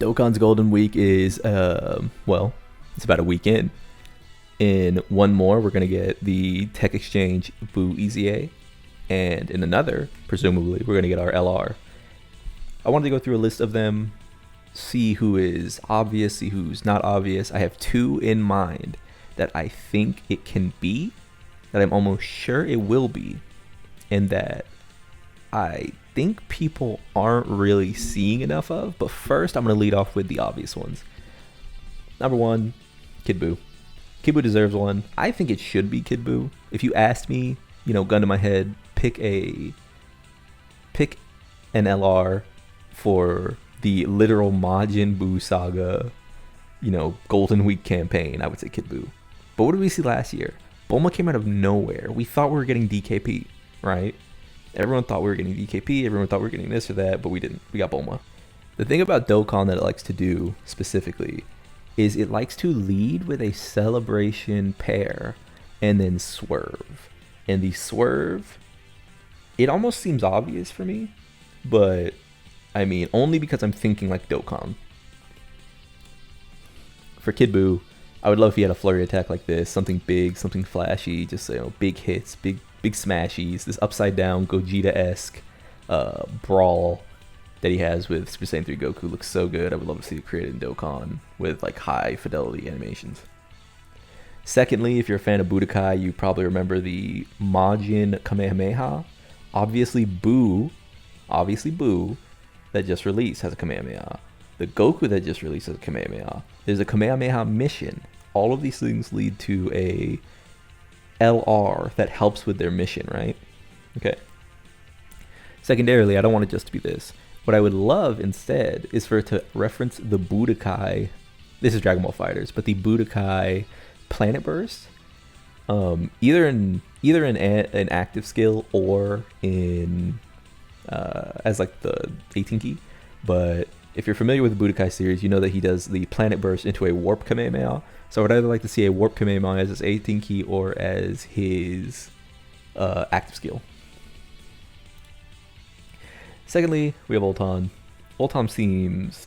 Dokkan's Golden Week is, well, it's about a week in. In one more, we're going to get the Tech Exchange Boo EZA. And in another, presumably, we're going to get our LR. I wanted to go through a list of them, see who is obvious, see who's not obvious. I have two in mind that I think it can be, that I'm almost sure it will be, and that I think people aren't really seeing enough of. But first, I'm going to lead off with the obvious ones. Number one, Kid Buu. Kid Buu deserves one. I think it should be Kid Buu. If you asked me, gun to my head, pick an LR for the literal Majin Buu saga, Golden Week campaign, I would say Kid Buu. But what did we see last year? Bulma came out of nowhere. We thought we were getting DKP, right? Everyone thought we were getting DKP. Everyone thought we were getting this or that, but we didn't. We got Bulma. The thing about Dokkan that it likes to do specifically is it likes to lead with a celebration pair and then swerve. And the swerve, it almost seems obvious for me, but I mean, only because I'm thinking like Dokkan. For Kid Buu, I would love if he had a flurry attack like this, something big, something flashy, just big hits, big smashies, this upside down Gogeta-esque brawl that he has with Super Saiyan 3 Goku looks so good. I would love to see it created in Dokkan with like high fidelity animations. Secondly, if you're a fan of Budokai, you probably remember the Majin Kamehameha. Obviously Buu that just released has a Kamehameha. The Goku that just released has a Kamehameha. There's a Kamehameha mission. All of these things lead to a LR that helps with their mission, right? Okay. Secondarily, I don't want it just to be this. What I would love instead is for it to reference the Budokai. This is Dragon Ball FighterZ, but the Budokai Planet Burst. Either in an active skill or in as like the 18 key. But if you're familiar with the Budokai series, you know that he does the Planet Burst into a Warp Kamehameha. So I would either like to see a Warp Kamehameha as his 18 key or as his active skill. Secondly, we have Ultan. Ultan seems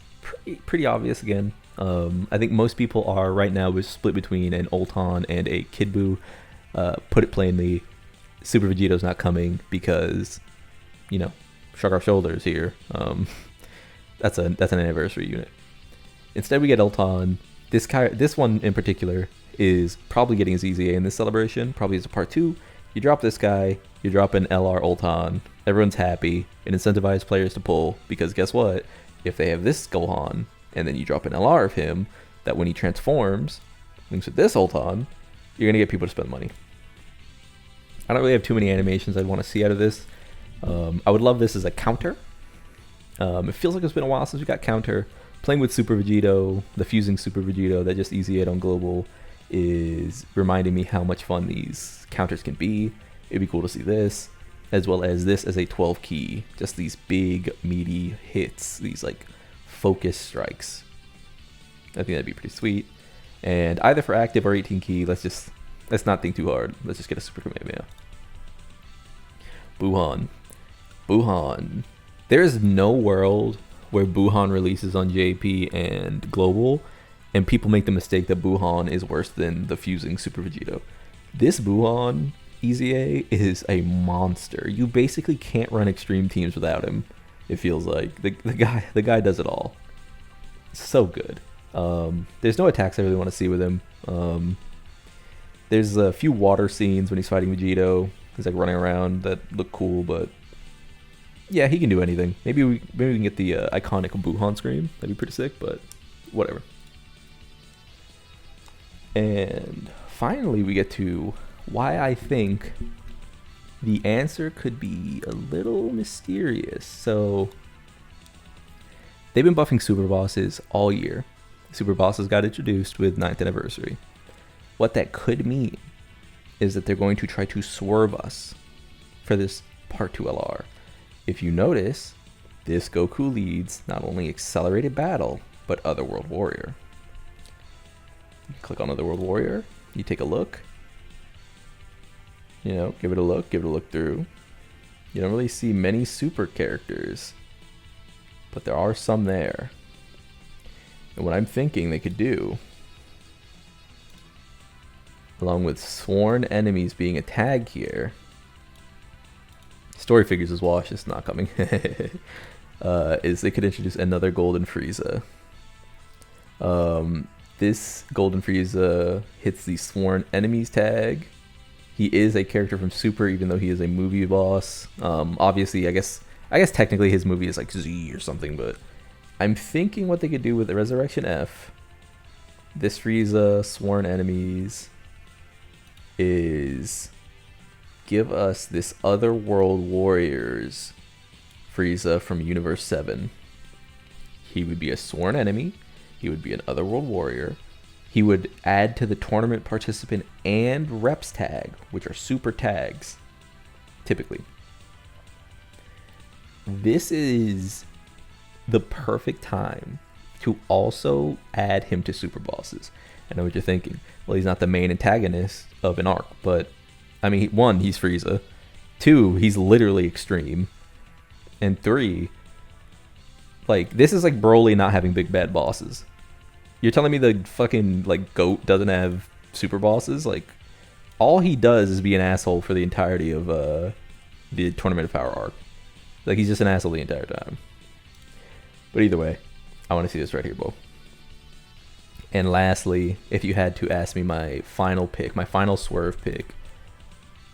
pretty obvious again. I think most people are right now split between an Ultan and a Kid Buu. Put it plainly, Super Vegeto's not coming because, shrug our shoulders here. That's an anniversary unit. Instead, we get Ultan. This one in particular is probably getting his EZA in this celebration. Probably as a part 2. You drop this guy, you drop an LR Ultan. Everyone's happy. It incentivizes players to pull because guess what? If they have this Gohan and then you drop an LR of him, that when he transforms, links with this Ultan, you're gonna get people to spend money. I don't really have too many animations I'd want to see out of this. I would love this as a counter. It feels like it's been a while since we got counter. Playing with Super Vegito, the fusing Super Vegito that just EZA'd on Global is reminding me how much fun these counters can be. It'd be cool to see this, as well as this as a 12 key. Just these big, meaty hits, these like focus strikes. I think that'd be pretty sweet. And either for active or 18 key, let's not think too hard. Let's just get a Super Kamehameha. Buhan. There is no world where Buhan releases on JP and Global, and people make the mistake that Buhan is worse than the fusing Super Vegito. This Buhan EZA is a monster. You basically can't run extreme teams without him. It feels like the guy does it all. So good. There's no attacks I really want to see with him. There's a few water scenes when he's fighting Vegito. He's like running around that look cool, but yeah, he can do anything. Maybe we can get the iconic Buhan scream. That'd be pretty sick, but whatever. And finally, we get to why I think the answer could be a little mysterious. So they've been buffing super bosses all year. Super bosses got introduced with 9th anniversary. What that could mean is that they're going to try to swerve us for this part 2 LR. If you notice, this Goku leads not only Accelerated Battle, but Otherworld Warrior. You click on Otherworld Warrior, you take a look, give it a look through. You don't really see many super characters, but there are some there. And what I'm thinking they could do, along with sworn enemies being a tag here, story figures is wash, it's not coming, is they could introduce another Golden Frieza. This Golden Frieza hits the sworn enemies tag. He is a character from Super, even though he is a movie boss. Obviously, I guess technically his movie is like Z or something, but I'm thinking what they could do with the Resurrection F, this Frieza, sworn enemies, is give us this Otherworld Warriors Frieza from Universe 7. He would be a sworn enemy. He would be an Otherworld Warrior. He would add to the tournament participant and reps tag, which are super tags, typically. This is the perfect time to also add him to super bosses. I know what you're thinking. Well, he's not the main antagonist of an arc, but I mean, 1, he's Frieza. 2, he's literally extreme. And 3, like, this is like Broly not having big bad bosses. You're telling me the fucking, like, GOAT doesn't have super bosses? Like, all he does is be an asshole for the entirety of the Tournament of Power arc. Like, he's just an asshole the entire time. But either way, I want to see this right here, Bo. And lastly, if you had to ask me my final pick, my final swerve pick,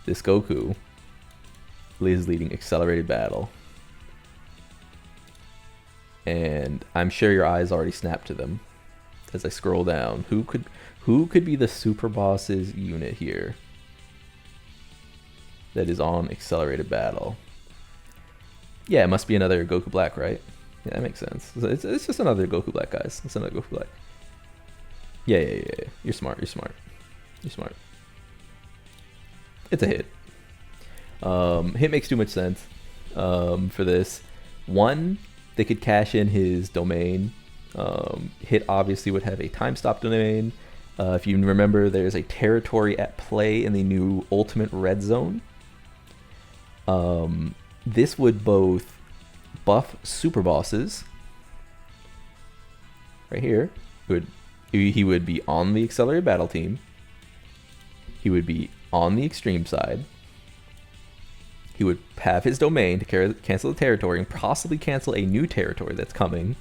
this Goku is leading Accelerated Battle. And I'm sure your eyes already snapped to them as I scroll down. Who could be the super boss's unit here that is on Accelerated Battle? Yeah, it must be another Goku Black, right? Yeah, that makes sense. It's just another Goku Black, guys. It's another Goku Black. Yeah. You're smart. It's a hit. Hit makes too much sense for this. 1, they could cash in his domain. Hit obviously would have a time stop domain. If you remember, there's a territory at play in the new Ultimate Red Zone. This would both buff super bosses. Right here, he would be on the Accelerated Battle team. He would be on the extreme side. He would have his domain to cancel the territory and possibly cancel a new territory that's coming.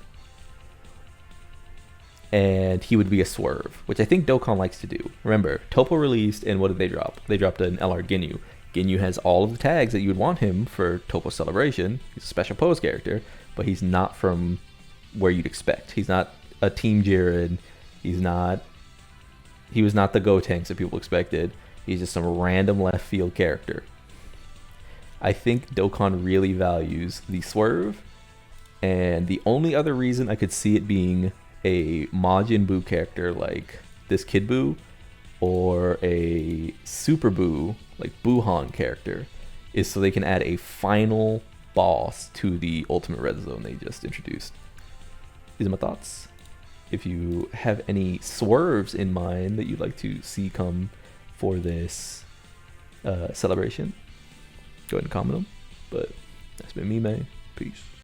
And he would be a swerve, which I think Dokkan likes to do. Remember, Toppo released, and what did they drop? They dropped an LR Ginyu. Ginyu has all of the tags that you would want him for Toppo Celebration. He's a special pose character, but he's not from where you'd expect. He's not a Team Jiren. He was not the Gotenks that people expected. He's just some random left field character. I think Dokkan really values the swerve, and the only other reason I could see it being a Majin Buu character like this Kid Buu, or a Super Buu like Gohan character, is so they can add a final boss to the Ultimate Red Zone they just introduced. These are my thoughts. If you have any swerves in mind that you'd like to see come for this celebration, go ahead and comment them. But that's been me, man. Peace.